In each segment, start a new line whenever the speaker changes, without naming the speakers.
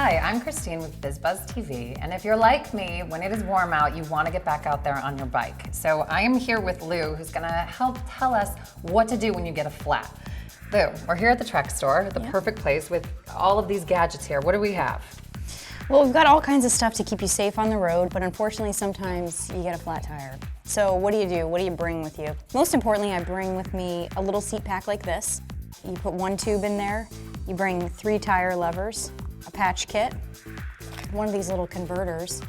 Hi, I'm Christine with BizzBuzzTV, and if you're like me, when it is warm out, you want to get back out there on your bike. So I am here with Lou, who's going to help tell us what to do when you get a flat. Lou, we're here at the Trek store, the perfect place with all of these gadgets here. What do we have?
Well, we've got all kinds of stuff to keep you safe on the road, but unfortunately sometimes you get a flat tire. So what do you do? What do you bring with you? Most importantly, I bring with me a little seat pack like this. You put one tube in there, you bring 3 tire levers, a patch kit, one of these little converters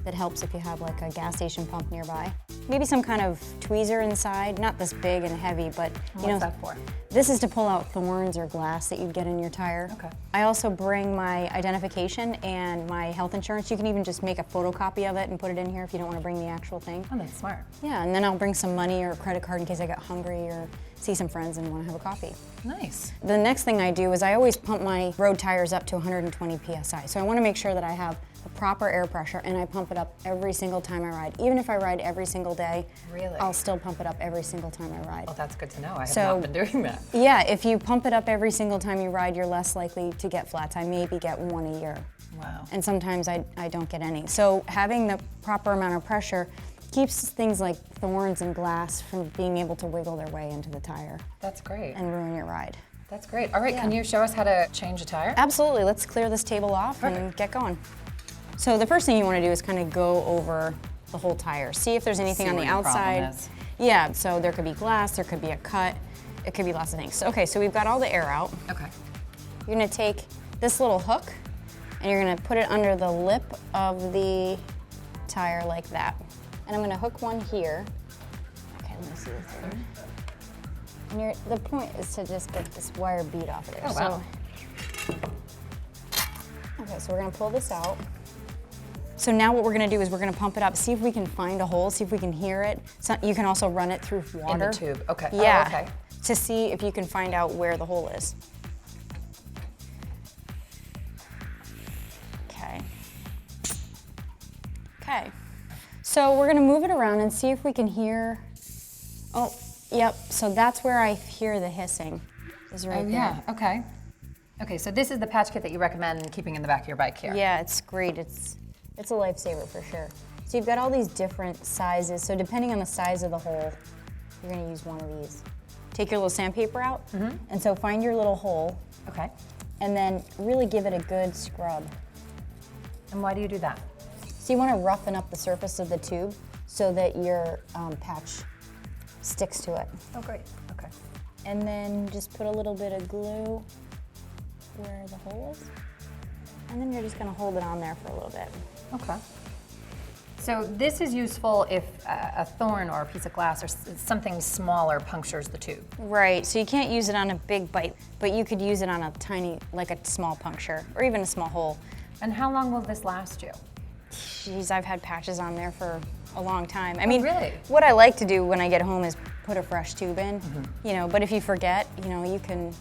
that helps if you have like a gas station pump nearby. Maybe some kind of tweezer inside, not this big and heavy, but you know.
What's that for?
This is to pull out thorns or glass that you'd get in your tire.
Okay.
I also bring my identification and my health insurance. You can even just make a photocopy of it and put it in here if you don't want to bring the actual thing.
Oh, that's smart.
Yeah, and then I'll bring some money or a credit card in case I get hungry or see some friends and want to have a coffee.
Nice.
The next thing I do is I always pump my road tires up to 120 PSI. So I want to make sure that I have the proper air pressure and I pump it up every single time I ride. Even if I ride every single day,
Really?
I'll still pump it up every single time I ride.
Well, that's good to know. I have
So-
not been doing that.
Yeah, if you pump it up every single time you ride, you're less likely to get flats. I maybe get 1 a year.
Wow.
And sometimes I don't get any. So having the proper amount of pressure keeps things like thorns and glass from being able to wiggle their way into the tire
That's great.
and ruin your ride.
That's great. All right,
Yeah.
can you show us how to change a tire?
Absolutely, let's clear this table off and get going. So the first thing you want to do is kind of go over the whole tire. See if there's anything
See
on the
where your problem
outside.
is.
Yeah, so there could be glass, there could be a cut, it could be lots of things. So, okay, so we've got all the air out.
Okay.
You're gonna take this little hook and you're gonna put it under the lip of the tire like that. And I'm gonna hook one here. Okay, let me see this thing. And the point is to just get this wire bead off of there.
Oh, wow.
Okay, so we're gonna pull this out. So now what we're gonna do is we're gonna pump it up, see if we can find a hole, see if we can hear it. So you can also run it through water.
In the tube, okay.
Yeah,
Oh, okay.
to see if you can find out where the hole is. Okay. Okay. So we're gonna move it around and see if we can hear, oh, yep, so that's where I hear the hissing, is right there.
Yeah, okay. Okay, so this is the patch kit that you recommend keeping in the back of your bike here.
Yeah, it's great. It's a lifesaver for sure. So you've got all these different sizes. So depending on the size of the hole, you're gonna use one of these. Take your little sandpaper out, and so find your little hole,
Okay.
and then really give it a good scrub.
And why do you do that?
So you wanna roughen up the surface of the tube so that your patch sticks to it.
Oh, great. Okay.
And then just put a little bit of glue where the hole is. And then you're just gonna hold it on there for a little bit.
Okay. So this is useful if a thorn or a piece of glass or something smaller punctures the tube.
Right, so you can't use it on a big bite, but you could use it on a tiny, like a small puncture, or even a small hole.
And how long will this last you?
Jeez, I've had patches on there for a long time. I mean,
really?
what I like to do when I get home is put a fresh tube in, you know, but if you forget, you know, you can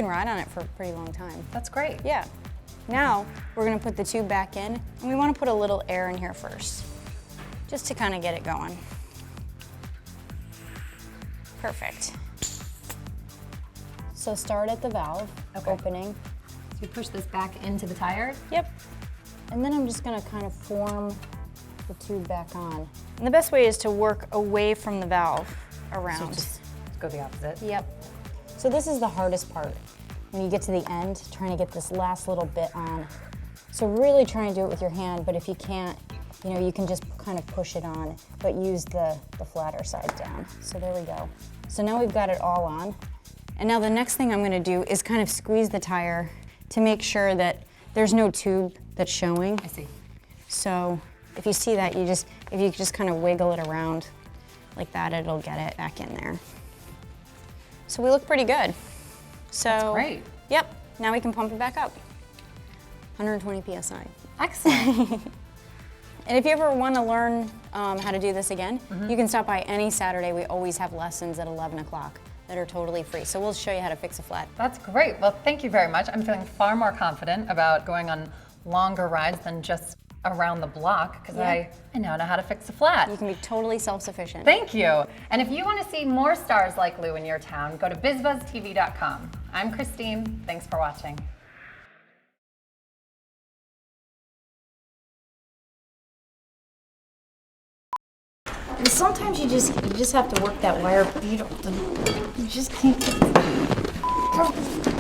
ride on it for a pretty long time.
That's great.
Yeah. Now, we're gonna put the tube back in, and we wanna put a little air in here first, just to kind of get it going. Perfect. So start at the valve opening.
So you push this back into the tire?
Yep. And then I'm just gonna kind of form the tube back on. And the best way is to work away from the valve around.
So just go the opposite.
Yep. So this is the hardest part. When you get to the end, trying to get this last little bit on. So really try and do it with your hand, but if you can't, you know, you can just kind of push it on, but use the flatter side down. So there we go. So now we've got it all on. And now the next thing I'm gonna do is kind of squeeze the tire to make sure that there's no tube that's showing.
I see.
So if you see that, if you just kind of wiggle it around like that, it'll get it back in there. So we look pretty good. So,
That's great.
Yep, now we can pump it back up. 120 PSI.
Excellent.
And if you ever want to learn how to do this again, you can stop by any Saturday. We always have lessons at 11 o'clock that are totally free. So we'll show you how to fix a flat.
That's great. Well, thank you very much. I'm feeling far more confident about going on longer rides than just around the block because I now know how to fix a flat.
You can be totally self-sufficient.
Thank you. And if you want to see more stars like Lou in your town, go to BizzBuzzTV.com. I'm Christine. Thanks for watching.
Sometimes you just have to work that wire. You just can't get.